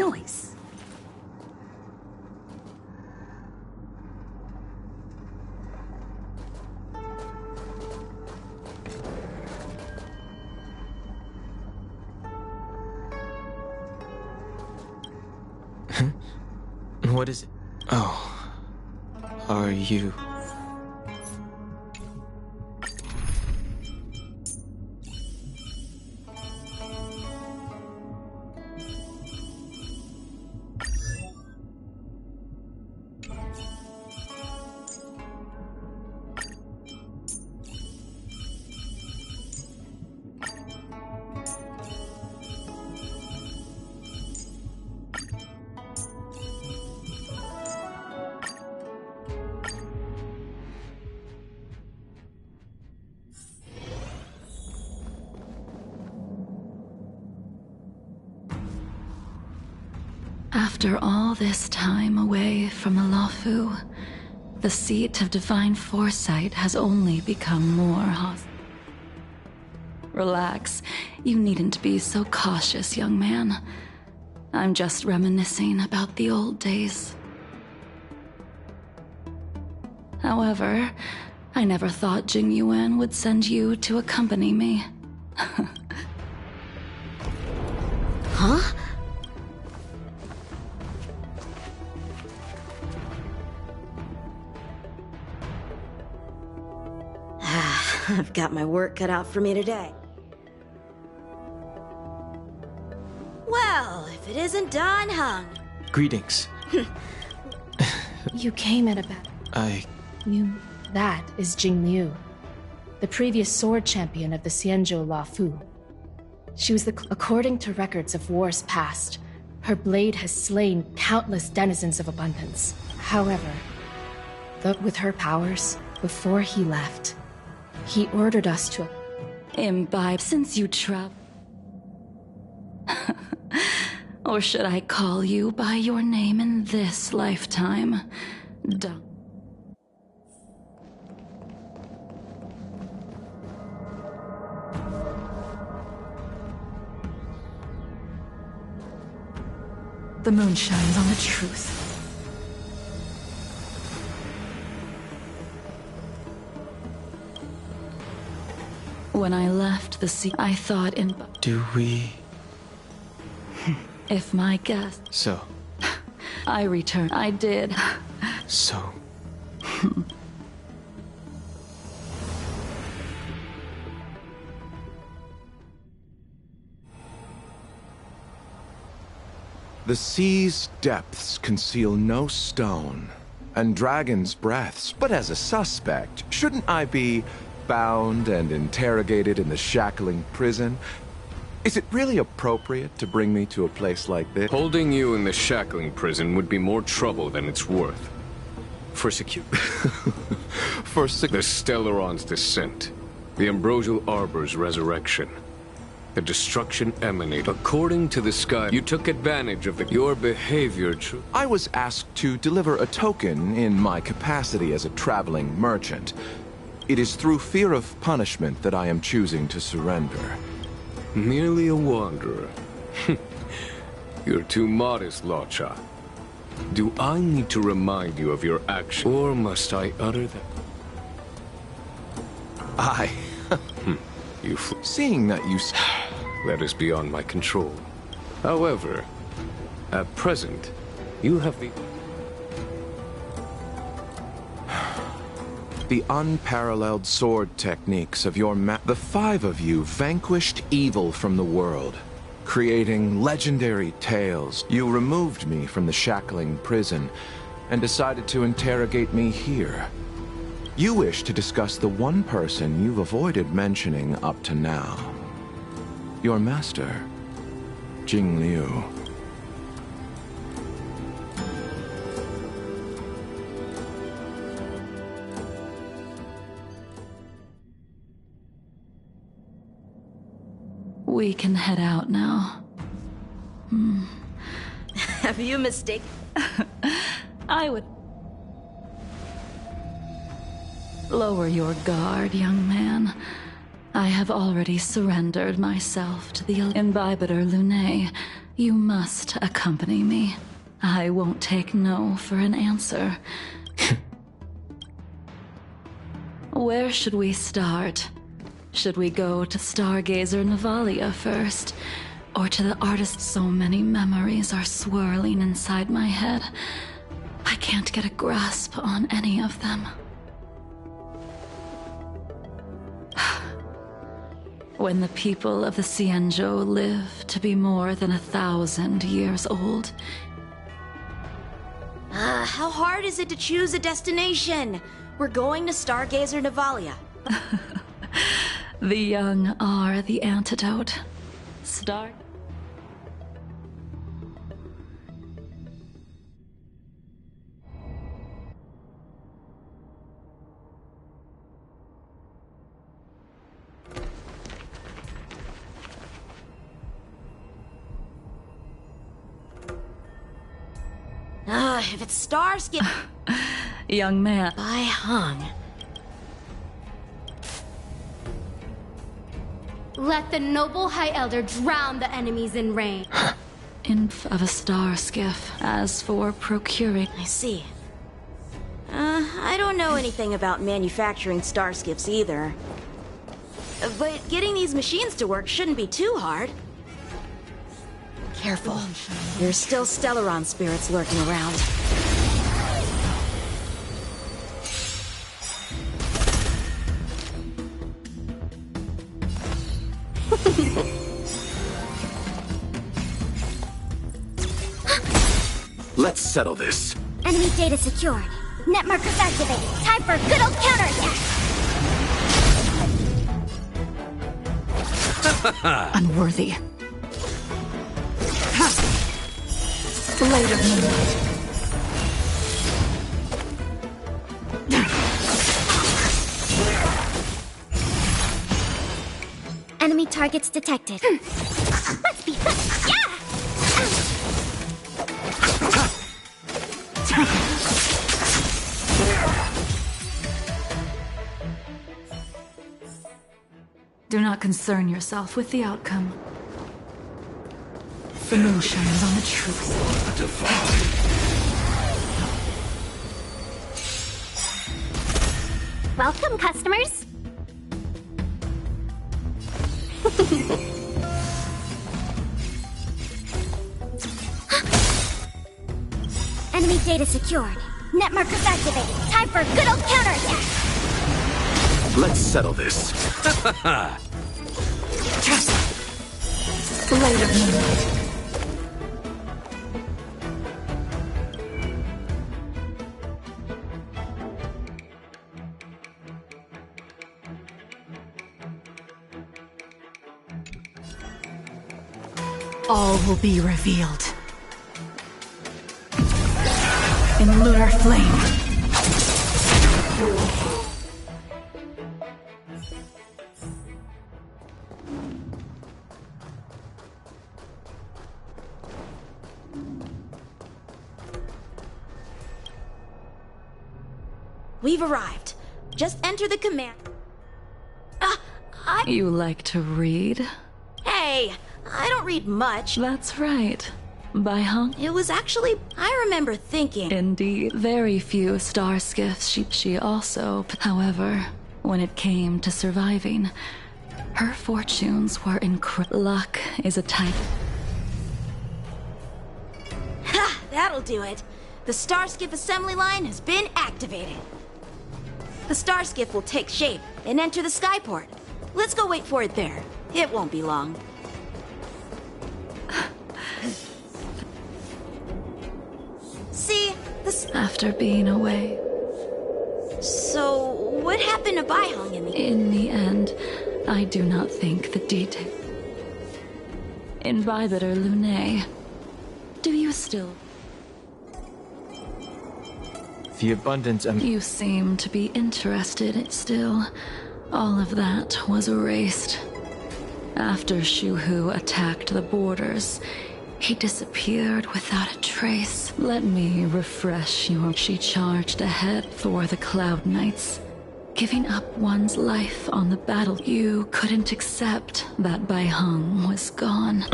noise. What is it? Oh. Are you... After all this time away from the Luofu, the seat of divine foresight has only become more hostile. Relax. You needn't be so cautious, young man. I'm just reminiscing about the old days. However, I never thought Jing Yuan would send you to accompany me. Huh? I've got my work cut out for me today. Well, if it isn't Dan Heng. Greetings. You came at a bad... That is Jing Liu, the previous sword champion of the Xianzhou Luofu. She was according to records of wars past, her blade has slain countless denizens of abundance. However, with her powers, before he left, he ordered us to imbibe since you travel. Or should I call you by your name in this lifetime? The moon shines on the truth. When I left the sea, I thought in... Do we... If my guess... So... I returned. I did. So... The sea's depths conceal no stone, and dragons' breaths, but as a suspect, shouldn't I be bound and interrogated in the shackling prison? Is it really appropriate to bring me to a place like this? Holding you in the shackling prison would be more trouble than it's worth. For the Stellaron's descent, the Ambrosial Arbor's resurrection, the destruction emanated. According to the sky, you took advantage of your behavior. I was asked to deliver a token in my capacity as a traveling merchant. It is through fear of punishment that I am choosing to surrender. Merely a wanderer. You're too modest, Locha. Do I need to remind you of your action, or must I utter them? Seeing that you... That is beyond my control. However, at present, you have the unparalleled sword techniques of your The five of you vanquished evil from the world, creating legendary tales. You removed me from the shackling prison and decided to interrogate me here. You wish to discuss the one person you've avoided mentioning up to now. Your master, Jing Liu. We can head out now. Have you mistaken? I would... Lower your guard, young man. I have already surrendered myself to the Imbibitor Lunae, You must accompany me. I won't take no for an answer. Where should we start? Should we go to Stargazer Navalia first? Or to the artist? So many memories are swirling inside my head. I can't get a grasp on any of them. When the people of the Xianzhou live to be more than 1,000 years old. How hard is it to choose a destination? We're going to Stargazer Navalia. The young are the antidote. Start. If it's Starskip... Young man. Bai Hong. Let the noble High Elder drown the enemies in rain. Inf of a star skiff. As for procuring... I see. I don't know anything about manufacturing starskiffs either. But getting these machines to work shouldn't be too hard. Careful. There's still Stellaron spirits lurking around. Let's settle this. Enemy data secured. Net markers activated. Time for a good old counterattack. Unworthy. Later, moonlight. Enemy targets detected. Let's be fun. Yeah! Do not concern yourself with the outcome. The moon shines on the truth. Welcome, customers. Enemy data secured. Net markers activated. Time for a good old counterattack. Let's settle this. Later, moonlight. All will be revealed. In lunar flame. We've arrived. Just enter the command... You like to read? Hey, I don't read much. That's right. Bai Hong? It was actually... I remember thinking... Indeed, very few star skiffs she also... However, when it came to surviving, her fortunes were incredible. Luck is a type... Ha! That'll do it. The Starskiff assembly line has been activated. The Starskiff will take shape and enter the skyport. Let's go wait for it there. It won't be long. See, After being away. So, what happened to Bai Hong in the... In the end, I do not think the detail. In Bibiter Lunae, do you still... The abundance You seem to be interested still. All of that was erased. After Shuhu attacked the borders, he disappeared without a trace. Let me refresh your... She charged ahead for the Cloud Knights, giving up one's life on the battle. You couldn't accept that Bai Hong was gone.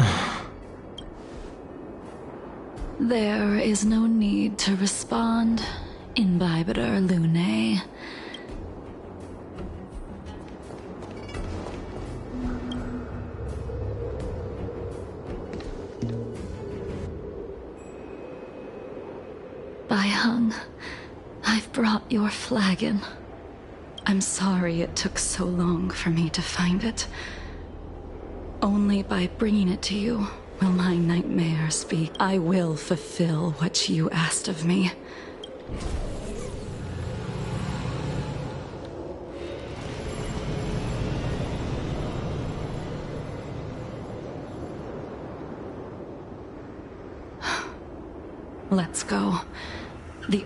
There is no need to respond, Imbibitor Lunae. Baiheng, I've brought your flagon. I'm sorry it took so long for me to find it. Only by bringing it to you will my nightmare speak. I will fulfill what you asked of me. Let's go. The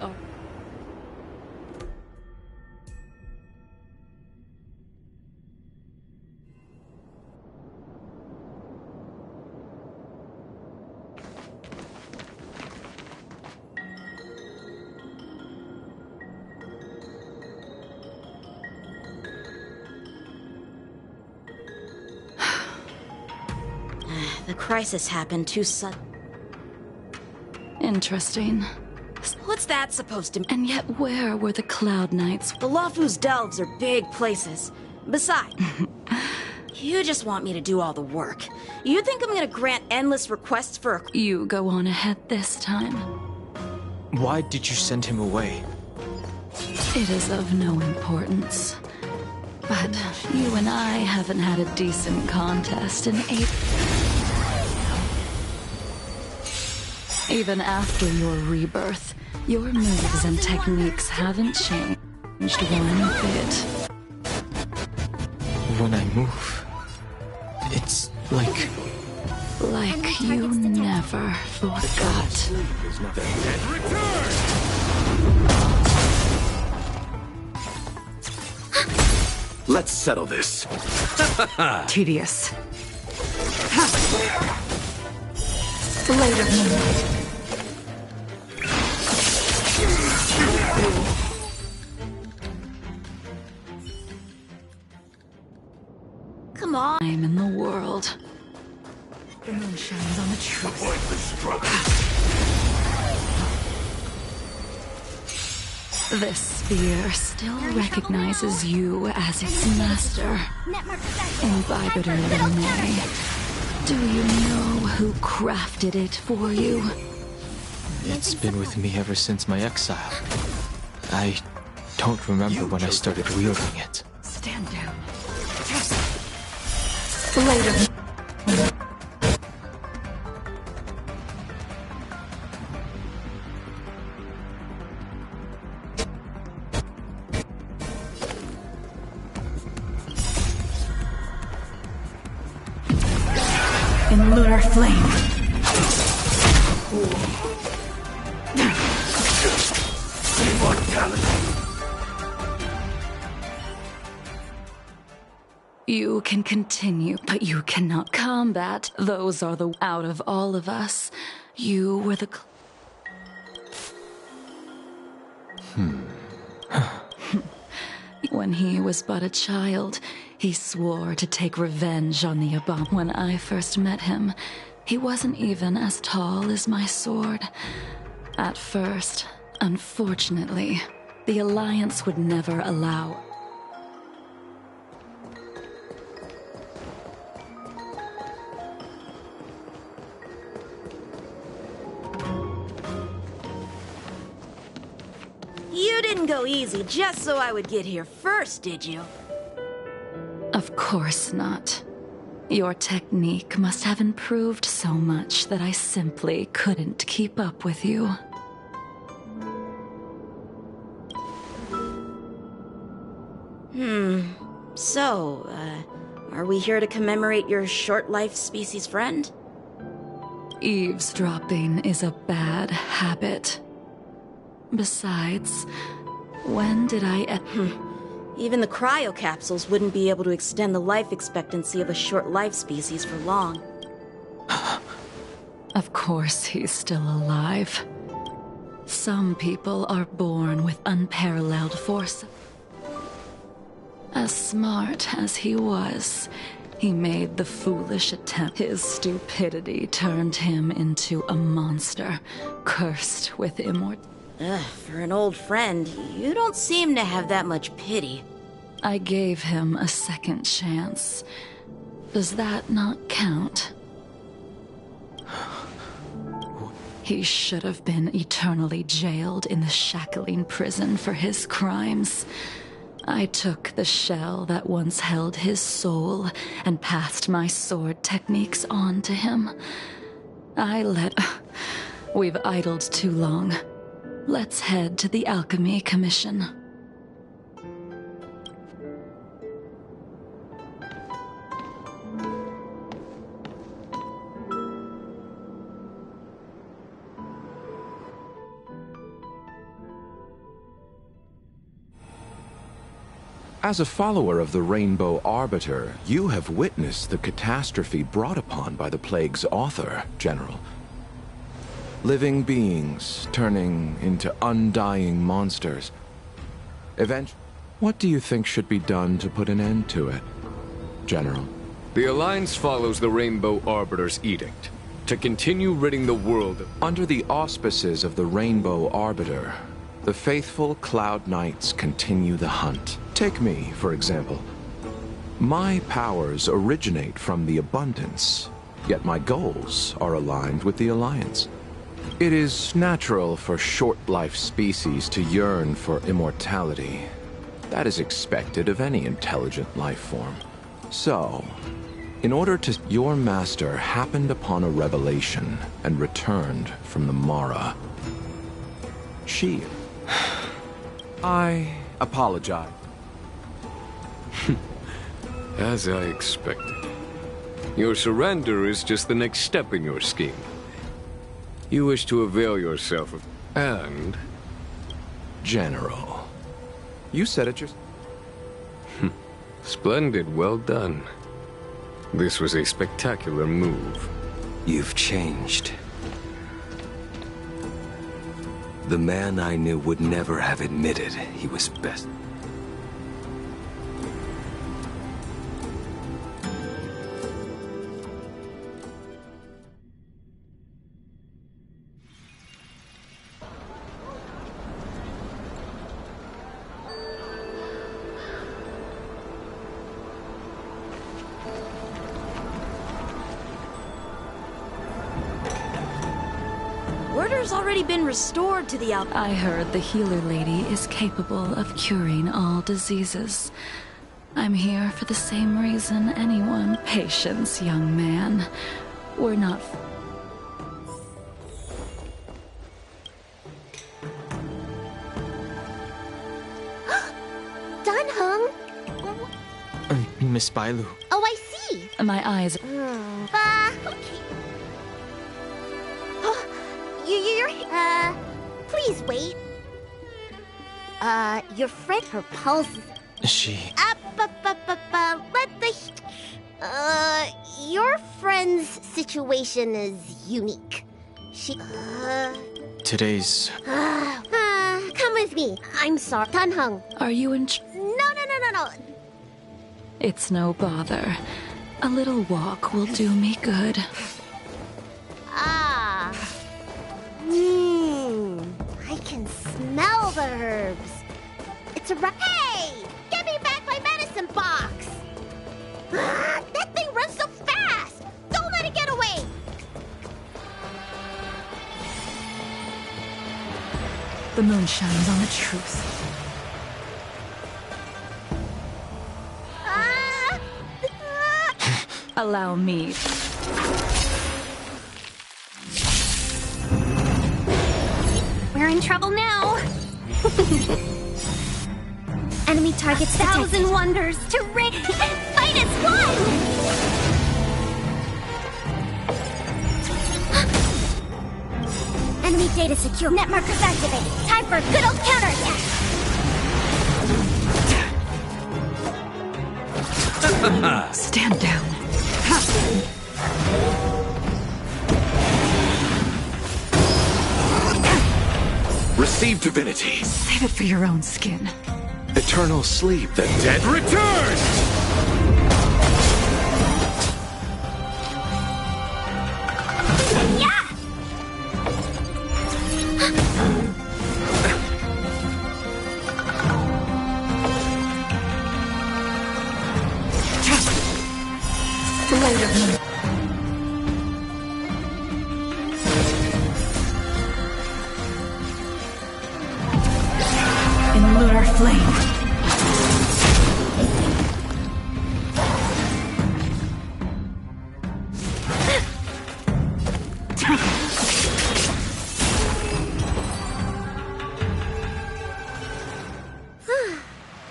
The crisis happened too sudden. Interesting. What's that supposed to mean? And yet where were the Cloud Knights? The Lafu's delves are big places. Besides, you just want me to do all the work. You think I'm gonna grant endless requests for a... You go on ahead this time. Why did you send him away? It is of no importance. But you and I haven't had a decent contest in 8... Even after your rebirth, your moves and techniques haven't changed one bit. When I move, it's like... Like you never forgot. Let's settle this. Tedious. Later. Come on. I'm in the world. The moon shines on the truth. This sphere still recognizes you as its master. Imbibitor Lunae. Do you know who crafted it for you? It's been with me ever since my exile. I don't remember when I started wielding it. Stand down. Later. In lunar flame. You can continue, but you cannot combat. Those are the out of all of us. You were the... When he was but a child, he swore to take revenge on the Abomin. When I first met him, he wasn't even as tall as my sword. At first, unfortunately, the Alliance would never allow... You didn't go easy just so I would get here first, did you? Of course not. Your technique must have improved so much that I simply couldn't keep up with you. So, are we here to commemorate your short-life species friend? Eavesdropping is a bad habit. Besides, when did I... Even the cryocapsules wouldn't be able to extend the life expectancy of a short-life species for long. Of course he's still alive. Some people are born with unparalleled force. As smart as he was, He made the foolish attempt. His stupidity turned him into a monster, cursed with immortality. For an old friend, you don't seem to have that much pity. I gave him a second chance. Does that not count? He should have been eternally jailed in the shackling prison for his crimes. I took the shell that once held his soul and passed my sword techniques on to him. We've idled too long. Let's head to the Alchemy Commission. As a follower of the Rainbow Arbiter, you have witnessed the catastrophe brought upon by the plague's author, General. Living beings turning into undying monsters. What do you think should be done to put an end to it, General? The Alliance follows the Rainbow Arbiter's edict to continue ridding the world. Under the auspices of the Rainbow Arbiter, the faithful Cloud Knights continue the hunt. Take me, for example. My powers originate from the Abundance, yet my goals are aligned with the Alliance. It is natural for short-life species to yearn for immortality. That is expected of any intelligent life form. So, in order to... Your master happened upon a revelation and returned from the Mara. She... I apologize. As I expected. Your surrender is just the next step in your scheme. You wish to avail yourself of... And... General. You said it yourself. Splendid, well done. This was a spectacular move. You've changed. The man I knew would never have admitted he was best. Order's already been restored to the I heard the healer lady is capable of curing all diseases. I'm here for the same reason anyone. Patience, young man. We're not... Dunhung? Miss Bailu. Oh, I see. My eyes... Okay. Please wait. Your friend, her pulse is... She... Let the... your friend's situation is unique. She... Today's... come with me. I'm sorry. Dunhung. Are you in... No. It's no bother. A little walk will do me good. I can smell the herbs. It's a Hey! Give me back my medicine box! That thing runs so fast! Don't let it get away! The moon shines on the truth. Allow me. We're in trouble now. Enemy targets Thousand wonders to fight as one. Enemy data secure. Net markers activated. Time for a good old counterattack. Stand down. Receive divinity. Save it for your own skin. Eternal sleep. The dead return! Blade of Moon. In lunar flame.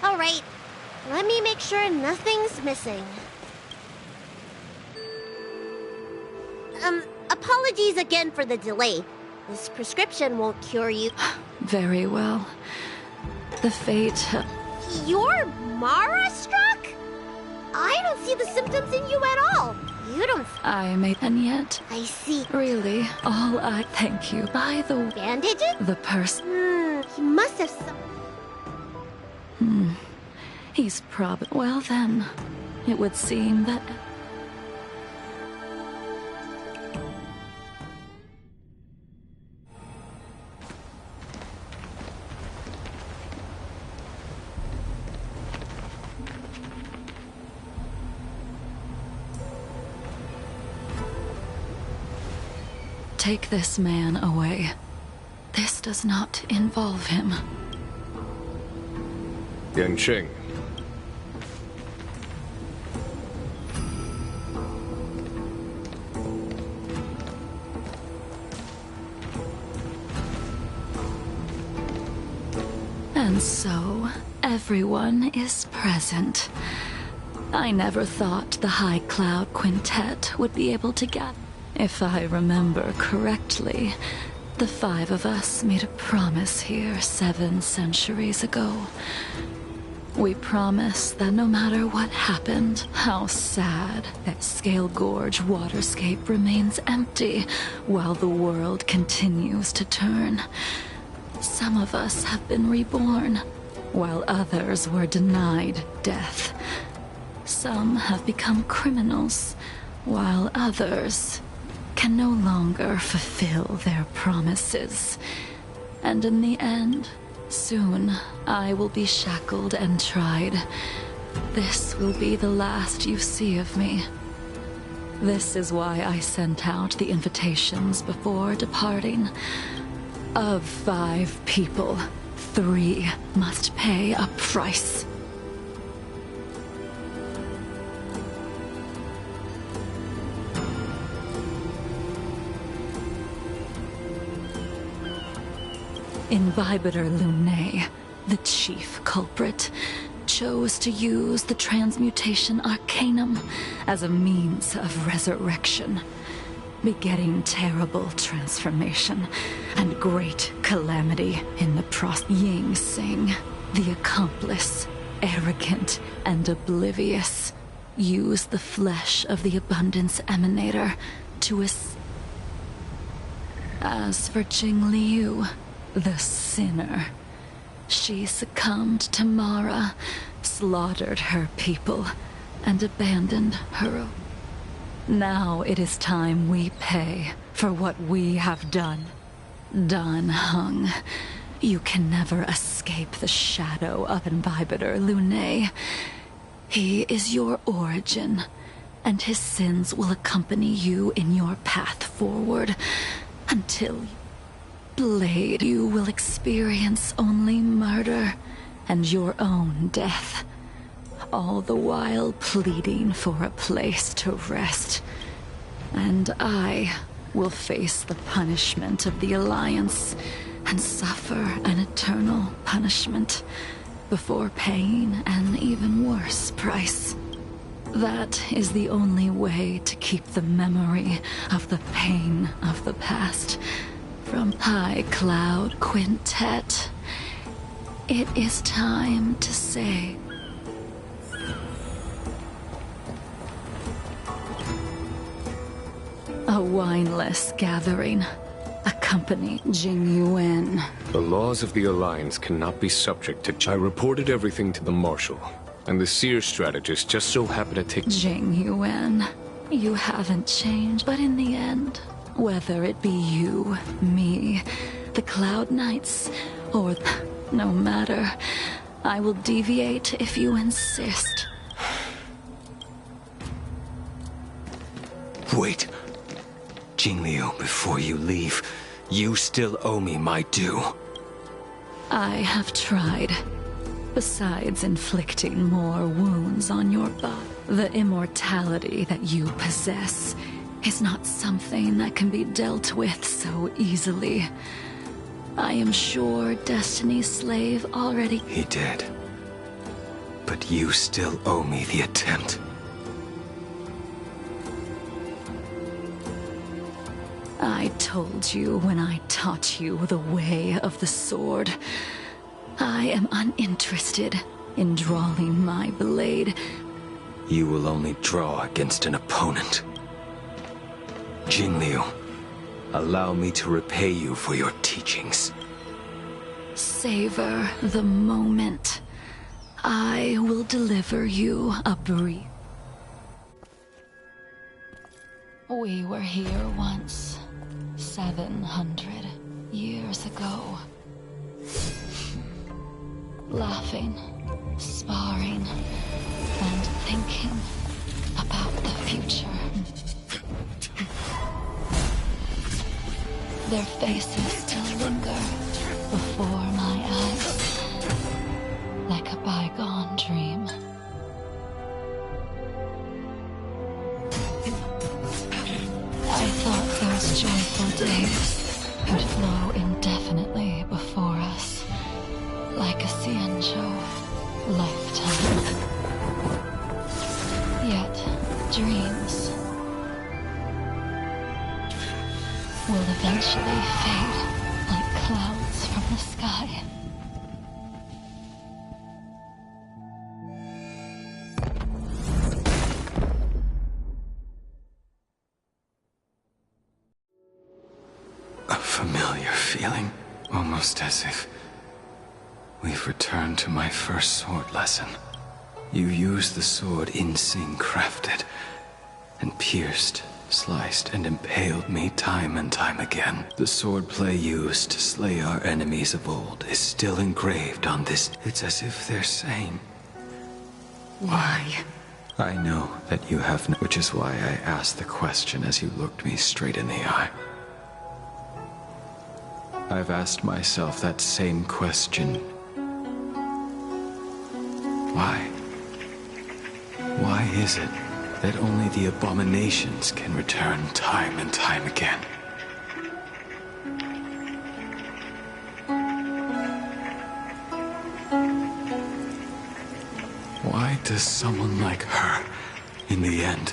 All right, let me make sure nothing's missing. Apologies again for the delay. This prescription won't cure you. Very well. The fate... You're Mara struck? I don't see the symptoms in you at all. You don't... I may... And yet... I see. Really, all I... Thank you. By the... Bandages? The person... He must have some... He's Well then, it would seem that... Take this man away. This does not involve him. Jing. And so, everyone is present. I never thought the High Cloud Quintet would be able to gather. If I remember correctly, the 5 of us made a promise here 7 centuries ago. We promised that no matter what happened, how sad, that Scale Gorge waterscape remains empty while the world continues to turn. Some of us have been reborn, while others were denied death. Some have become criminals, while others can no longer fulfill their promises. And in the end, soon I will be shackled and tried. This will be the last you see of me. This is why I sent out the invitations before departing. Of 5 people, 3 must pay a price. Invibitor Lunae, the chief culprit, chose to use the transmutation arcanum as a means of resurrection, begetting terrible transformation and great calamity in the Jing Sing, the accomplice, arrogant and oblivious, used the flesh of the Abundance Emanator to As for Jing Liu, the sinner, she succumbed to Mara, slaughtered her people, and abandoned her. Now it is time we pay for what we have done. Dan Heng, you can never escape the shadow of Invibitor Lunae. He is your origin, and his sins will accompany you in your path forward until Blade, you will experience only murder and your own death, all the while pleading for a place to rest. And I will face the punishment of the Alliance and suffer an eternal punishment before paying an even worse price. That is the only way to keep the memory of the pain of the past from High Cloud Quintet. It is time to say a wineless gathering. Accompany Jing Yuan. The laws of the Alliance cannot be subject to... I reported everything to the Marshal, and the Seer strategist just so happened to take... Jing Yuan, you haven't changed, but in the end, whether it be you, me, the Cloud Knights, or... no matter, I will deviate if you insist. Wait. Jingliu, before you leave, you still owe me my due. I have tried. Besides inflicting more wounds on your body, the immortality that you possess is not something that can be dealt with so easily. I am sure Destiny's slave already... He did. But you still owe me the attempt. I told you when I taught you the way of the sword. I am uninterested in drawing my blade. You will only draw against an opponent. Jingliu, allow me to repay you for your teachings. Savor the moment. I will deliver you a brief. We were here once, 700 years ago. Laughing, sparring, and thinking about the future. Their faces still linger before my eyes, like a bygone dream. I thought those joyful days could flow indefinitely before us, like a Xianzhou lifetime. Yet, dreams will eventually fade like clouds from the sky. A familiar feeling, almost as if we've returned to my first sword lesson. You used the sword Insing crafted, and pierced, sliced, and impaled me time and time again. The swordplay used to slay our enemies of old is still engraved on this. It's as if they're saying, Why? I know that you have no... Which is why I asked the question as you looked me straight in the eye. I've asked myself that same question. Why? Why is it that only the abominations can return time and time again? Why does someone like her, in the end,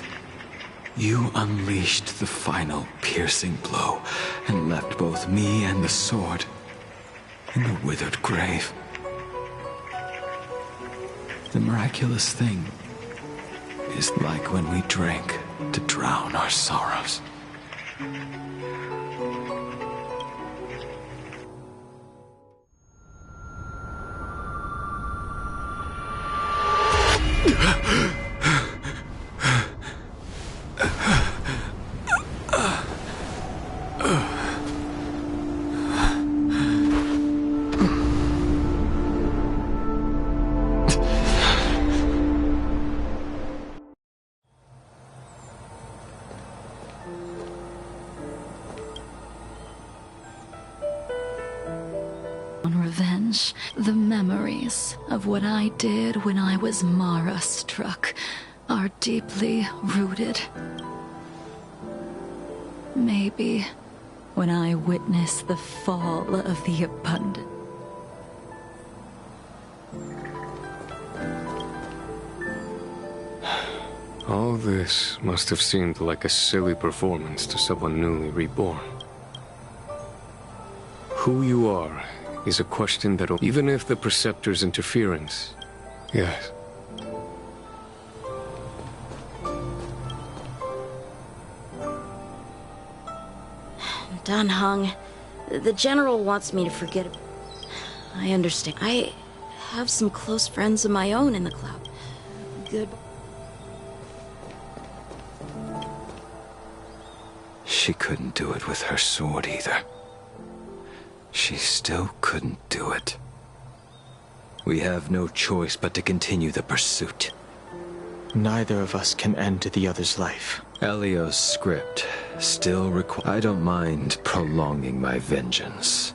you unleashed the final piercing blow and left both me and the sword in the withered grave? The miraculous thing is like when we drank to drown our sorrows. Revenge, the memories of what I did when I was Mara struck are deeply rooted. Maybe when I witness the fall of the abundant. All this must have seemed like a silly performance to someone newly reborn. Who you are is a question that'll... Even if the Preceptor's interference... Yes. Dan Heng, the General wants me to forget it. I understand. I have some close friends of my own in the cloud. Good. She couldn't do it with her sword either. She still couldn't do it. We have no choice but to continue the pursuit. Neither of us can end the other's life. Elio's script still I don't mind prolonging my vengeance.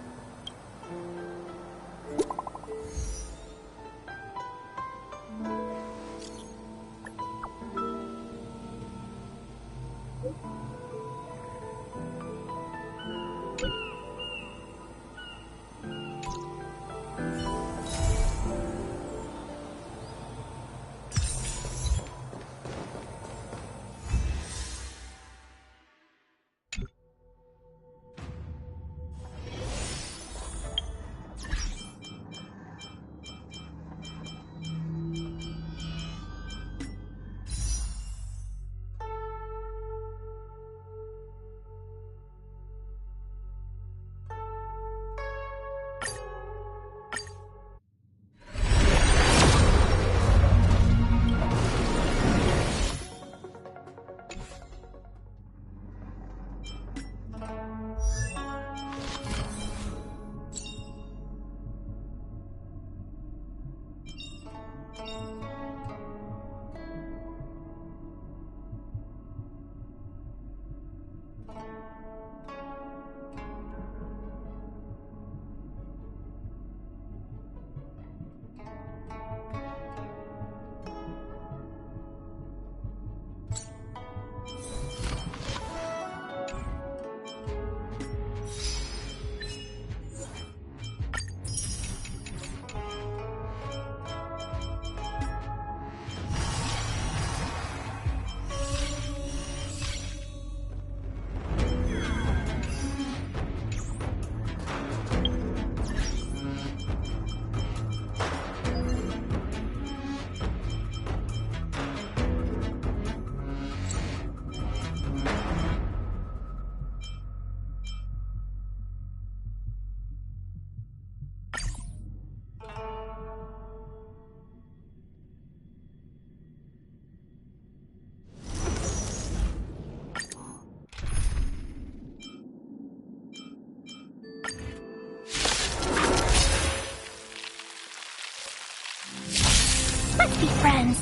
Let's be friends.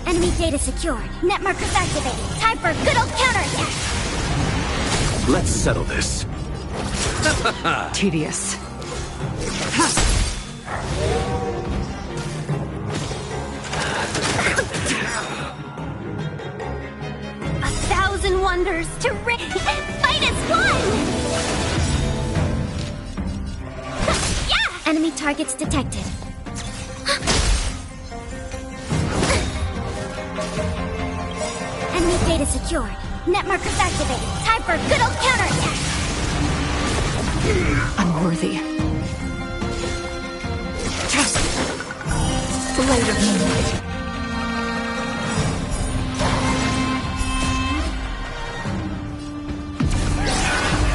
Enemy data secured. Net markers activated. Time for a good old counterattack. Let's settle this. Tedious. 1,000 wonders to fight as one! Yeah! Enemy targets detected. Enemy data secured. Net markers activated. Time for a good old counterattack! Unworthy. Blade of moonlight.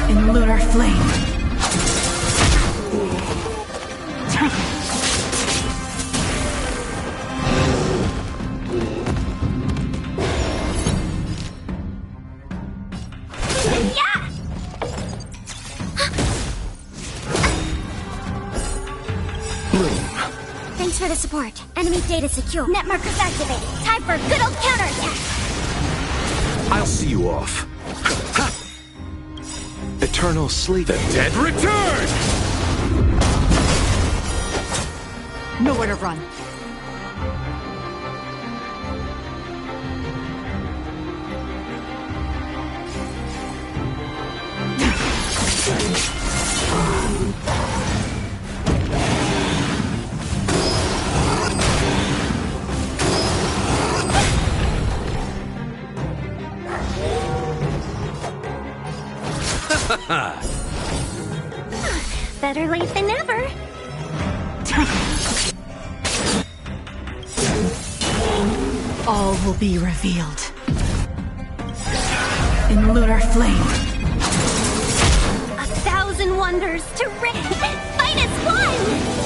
In lunar flame. Thanks for the support. Enemy data secure. Net markers activated. Time for a good old counterattack. I'll see you off. Eternal sleep. The dead return! Nowhere to run. Better late than never. All will be revealed. In lunar flame. 1,000 wonders to fight as one!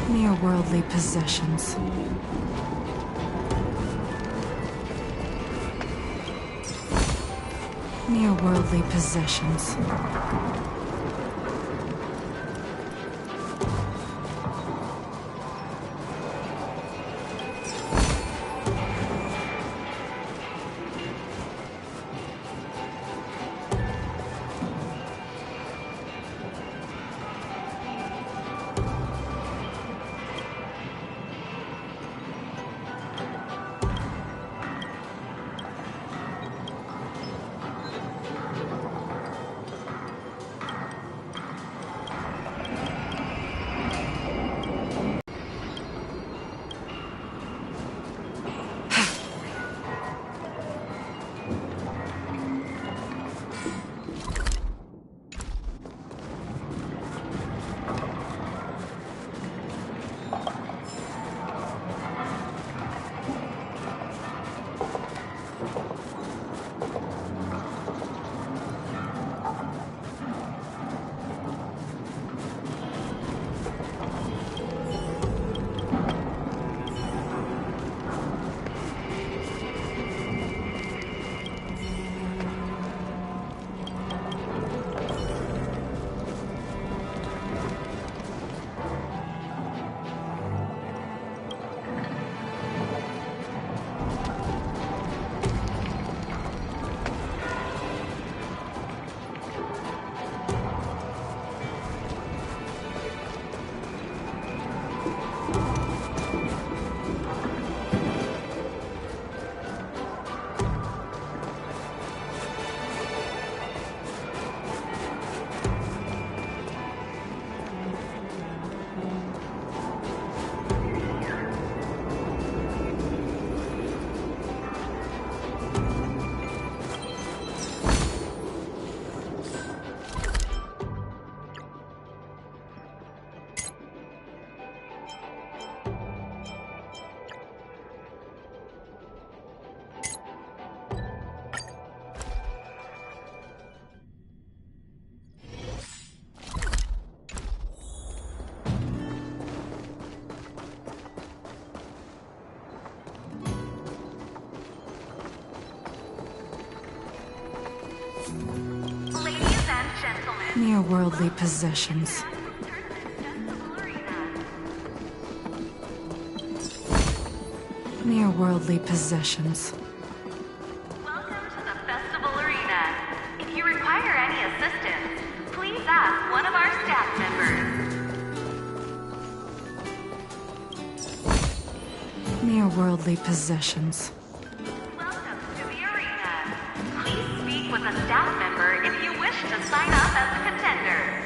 Mere worldly possessions. Mere worldly possessions. Mere worldly possessions. Mere worldly possessions. Welcome to the Festival Arena. If you require any assistance, please ask one of our staff members. Mere worldly possessions. Welcome to the arena. Please speak with a staff member if you wish to sign up as a contender.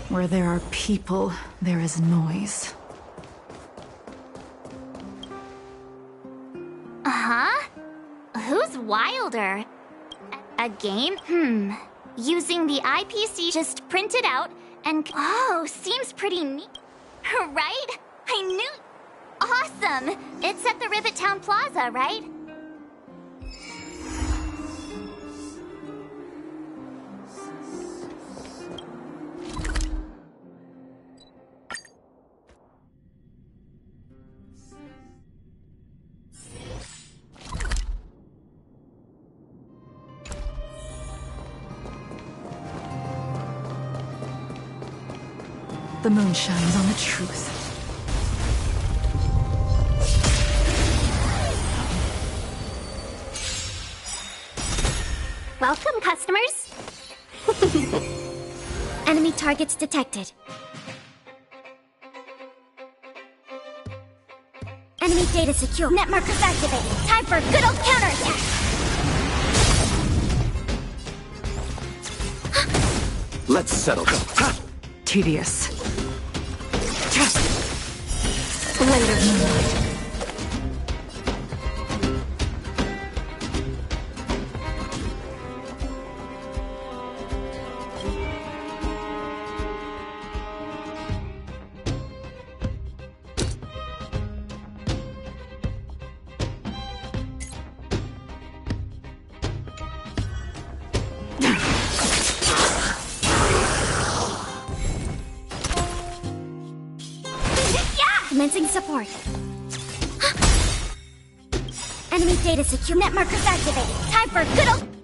Where there are people, there is noise. Uh-huh. Who's wilder? A game? Using the IPC just printed out and... Oh, seems pretty neat. Right? I knew... Awesome! It's at the Rivet Town Plaza, right? The moon shines on the truth. Welcome, customers. Enemy targets detected. Enemy data secure. Net markers activated. Time for a good old counterattack. Let's settle. Tedious. Blade of moonlight. Commencing support. Enemy data secure. Net markers activated. Time for a good old...